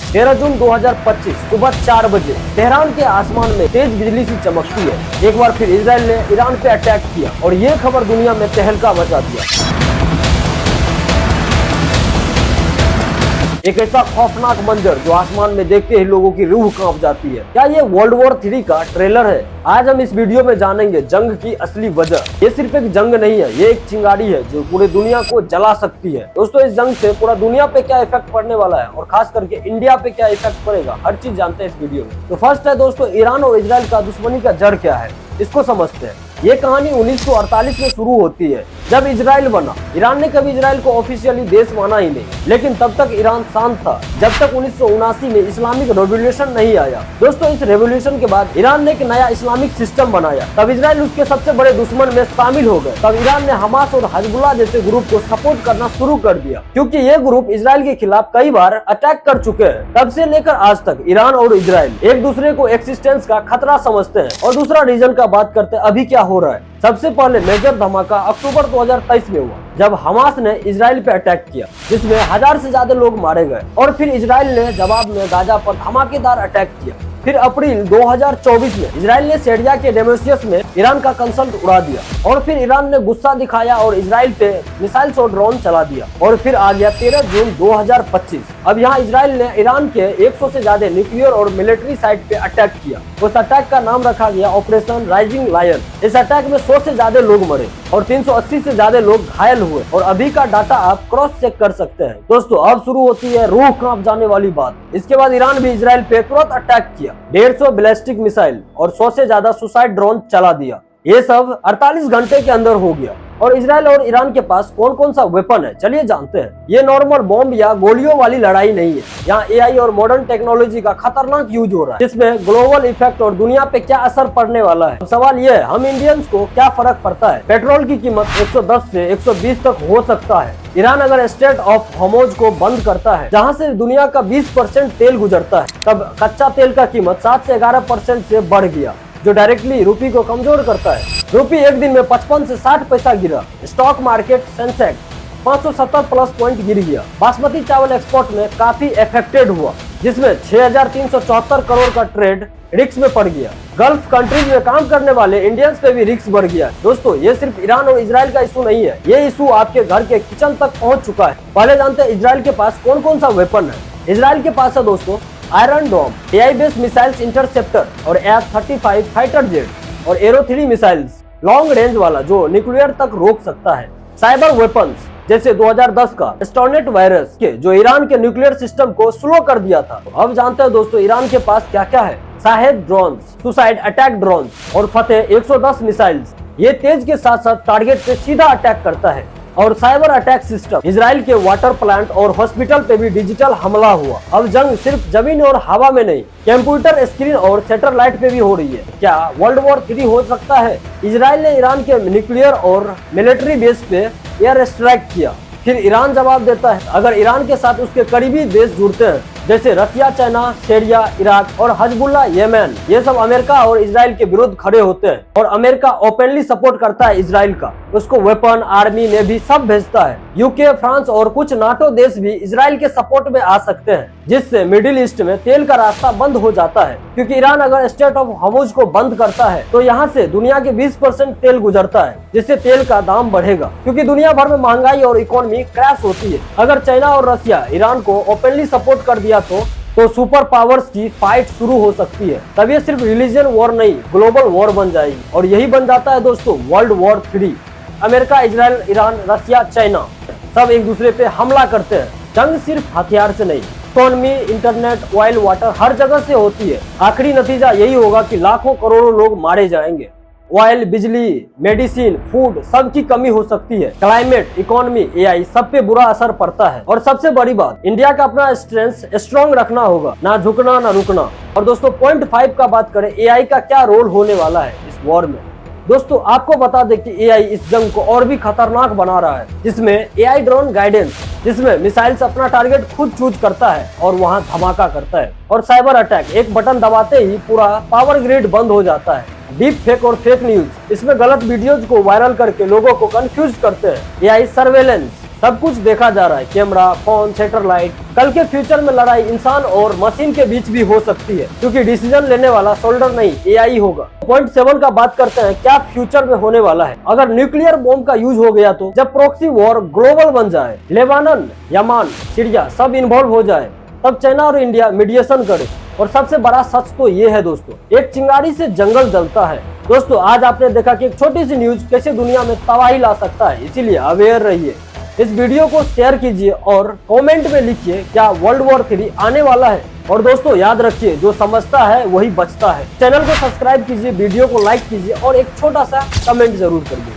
13 जून 2025 सुबह 4 बजे तेहरान के आसमान में तेज बिजली सी चमकती है। एक बार फिर इजराइल ने ईरान पे अटैक किया और ये खबर दुनिया में तहलका मचा दिया। एक ऐसा खौफनाक मंजर जो आसमान में देखते ही लोगों की रूह कांप जाती है। क्या ये वर्ल्ड वॉर 3 का ट्रेलर है? आज हम इस वीडियो में जानेंगे जंग की असली वजह। ये सिर्फ एक जंग नहीं है, ये एक चिंगारी है जो पूरी दुनिया को जला सकती है। दोस्तों, इस जंग से पूरा दुनिया पे क्या इफेक्ट पड़ने वाला है और खास करके इंडिया पे क्या इफेक्ट पड़ेगा, हर चीज जानते हैं इस वीडियो में। तो फर्स्ट है दोस्तों, ईरान और इजराइल का दुश्मनी का जड़ क्या है, इसको समझते हैं। ये कहानी 1948 में शुरू होती है जब इजराइल बना। ईरान ने कभी इजराइल को ऑफिशियली देश माना ही नहीं, लेकिन तब तक ईरान शांत था जब तक 1979 में इस्लामिक रेवोल्यूशन नहीं आया। दोस्तों, इस रेवोल्यूशन के बाद ईरान ने एक नया इस्लामिक सिस्टम बनाया। तब इजराइल उसके सबसे बड़े दुश्मन में शामिल हो गए। तब ईरान ने हमास और हिजबुल्लाह जैसे ग्रुप को सपोर्ट करना शुरू कर दिया, क्योंकि ये ग्रुप इजराइल के खिलाफ कई बार अटैक कर चुके हैं। तब से लेकर आज तक ईरान और इजराइल एक दूसरे को एक्सिस्टेंस का खतरा समझते हैं। और दूसरा रीजन का बात करते हैं, अभी क्या हो रहा है। सबसे पहले मेजर धमाका अक्टूबर 2023 में हुआ जब हमास ने इजराइल पे अटैक किया, जिसमें 1000 से ज्यादा लोग मारे गए। और फिर इजराइल ने जवाब में गाजा पर धमाकेदार अटैक किया। फिर अप्रैल 2024 में इजराइल ने सीरिया के डेमेस्कस में ईरान का कंसल्ट उड़ा दिया। और फिर ईरान ने गुस्सा दिखाया और इजराइल पे मिसाइल्स और ड्रोन चला दिया। और फिर आ गया 13 जून 2025। अब यहाँ इजराइल ने ईरान के 100 से ज्यादा न्यूक्लियर और मिलिट्री साइट पे अटैक किया। उस अटैक का नाम रखा गया ऑपरेशन राइजिंग लायन। इस अटैक में 100 से ज्यादा लोग मरे और 380 से ज्यादा लोग घायल हुए। और अभी का डाटा आप क्रॉस चेक कर सकते हैं। दोस्तों, अब शुरू होती है रूह कांप जाने वाली बात। इसके बाद ईरान भी इजराइल पे तुरंत अटैक किया, 150 बैलिस्टिक मिसाइल और 100 से ज्यादा सुसाइड ड्रोन चला दिया। ये सब 48 घंटे के अंदर हो गया। और इजराइल और ईरान के पास कौन कौन सा वेपन है, चलिए जानते हैं। ये नॉर्मल बॉम्ब या गोलियों वाली लड़ाई नहीं है। यहाँ एआई और मॉडर्न टेक्नोलॉजी का खतरनाक यूज हो रहा है, जिसमें ग्लोबल इफेक्ट और दुनिया पे क्या असर पड़ने वाला है। सवाल ये है, हम इंडियंस को क्या फर्क पड़ता है? पेट्रोल की कीमत 110 से 120 तक हो सकता है। ईरान अगर स्टेट ऑफ हॉर्मुज़ को बंद करता है, जहाँ से दुनिया का 20% तेल गुजरता है, तब कच्चा तेल का कीमत 7 से 11% से बढ़ गया, जो डायरेक्टली रूपी को कमजोर करता है। रूपी एक दिन में 55 से 60 पैसा गिरा। Stock market Sensex 570 plus point गिर गया। बासमती चावल एक्सपोर्ट में काफी अफेक्टेड हुआ, जिसमें 6374 करोड़ का ट्रेड रिस्क में पड़ गया। गल्फ कंट्रीज में काम करने वाले इंडियंस पे भी रिस्क बढ़ गया। दोस्तों, ये सिर्फ ईरान और इजराइल का इशू नहीं है, ये इशू आपके घर के किचन तक पहुंच चुका है। पहले जानते हैं इजराइल के पास कौन कौन सा वेपन है। इजराइल के पास है दोस्तों आयरन डोम, एआई बेस्ड मिसाइल्स इंटरसेप्टर और F-35 फाइटर जेट और एरो 3 मिसाइल्स लॉन्ग रेंज वाला जो न्यूक्लियर तक रोक सकता है। साइबर वेपन्स जैसे 2010 का स्टोर्नेट वायरस के जो ईरान के न्यूक्लियर सिस्टम को स्लो कर दिया था। अब जानते हैं दोस्तों ईरान के पास क्या क्या है। Shahed drones, suicide attack drones और फतेह 110 मिसाइल्स। ये तेज के साथ साथ टारगेट पे सीधा अटैक करता है। और साइबर अटैक सिस्टम, इजराइल के वाटर प्लांट और हॉस्पिटल पे भी डिजिटल हमला हुआ। अब जंग सिर्फ जमीन और हवा में नहीं, कंप्यूटर स्क्रीन और सैटेलाइट पे भी हो रही है। क्या वर्ल्ड वॉर 3 हो सकता है? इजराइल ने ईरान के न्यूक्लियर और मिलिट्री बेस पे एयर स्ट्राइक किया, फिर ईरान जवाब देता है। अगर ईरान के साथ उसके करीबी देश जुड़ते हैं, जैसे रसिया, चाइना, सीरिया, इराक और हिजबुल्लाह, येमेन, ये सब अमेरिका और इजराइल के विरुद्ध खड़े होते हैं। और अमेरिका ओपनली सपोर्ट करता है इजराइल का, उसको वेपन, आर्मी, नेवी सब भेजता है। यूके, फ्रांस और कुछ नाटो देश भी इजराइल के सपोर्ट में आ सकते हैं, जिससे मिडिल ईस्ट में तेल का रास्ता बंद हो जाता है। क्योंकि ईरान अगर स्टेट ऑफ हॉर्मुज़ को बंद करता है, तो यहाँ से दुनिया के 20% तेल गुजरता है, जिससे तेल का दाम बढ़ेगा। क्योंकि दुनिया भर में महंगाई और इकोनॉमी क्रैश होती है। अगर चाइना और रसिया ईरान को ओपनली सपोर्ट कर दिया तो सुपर पावर्स की फाइट शुरू हो सकती है। तब ये सिर्फ रिलीजन वॉर नहीं, ग्लोबल वॉर बन जाएगी। और यही बन जाता है दोस्तों world war 3। America, Israel, Iran, Russia, China सब एक दूसरे पे हमला करते हैं। जंग सिर्फ हथियार से नहीं, इकोनॉमी, इंटरनेट, ऑयल, वाटर हर जगह से होती है। आखिरी नतीजा यही होगा कि लाखों करोड़ों लोग मारे जाएंगे। ऑयल, बिजली, मेडिसिन, फूड सब की कमी हो सकती है। क्लाइमेट, इकोनॉमी, एआई सब पे बुरा असर पड़ता है। और सबसे बड़ी बात, इंडिया का अपना स्ट्रेंथ स्ट्रॉन्ग रखना होगा, ना झुकना ना रुकना। और दोस्तों, पॉइंट 5 का बात करें, एआई का क्या रोल होने वाला है इस वॉर में। दोस्तों, आपको बता दें कि एआई इस जंग को और भी खतरनाक बना रहा है, जिसमें एआई ड्रोन गाइडेंस, जिसमें मिसाइल्स अपना टारगेट खुद चूज करता है और वहां धमाका करता है। और साइबर अटैक, एक बटन दबाते ही पूरा पावर ग्रिड बंद हो जाता है। डीप फेक और फेक न्यूज, इसमें गलत वीडियोज को वायरल करके लोगों को कंफ्यूज करते हैं। एआई सर्वेलेंस, सब कुछ देखा जा रहा है, कैमरा, फोन, सैटेलाइट। कल के फ्यूचर में लड़ाई इंसान और मशीन के बीच भी हो सकती है, क्योंकि डिसीजन लेने वाला सोल्डर नहीं एआई होगा। पॉइंट 7 का बात करते हैं, क्या फ्यूचर में होने वाला है। अगर न्यूक्लियर बॉम्ब का यूज हो गया तो जब प्रॉक्सी वॉर ग्लोबल बन जाए, लेबानन, यमन, सीरिया सब इन्वॉल्व हो जाए, तब चाइना और इंडिया मीडिएशन करे। और सबसे बड़ा सच तो ये है दोस्तों, एक चिंगारी से जंगल जलता है। दोस्तों आज आपने देखा कि एक छोटी सी न्यूज कैसे दुनिया में तबाही ला सकता है, इसीलिए अवेयर रहिए। इस वीडियो को शेयर कीजिए और कमेंट में लिखिए क्या वर्ल्ड वॉर 3 आने वाला है। और दोस्तों याद रखिए, जो समझता है वही बचता है। चैनल को सब्सक्राइब कीजिए, वीडियो को लाइक कीजिए और एक छोटा सा कमेंट जरूर करिए।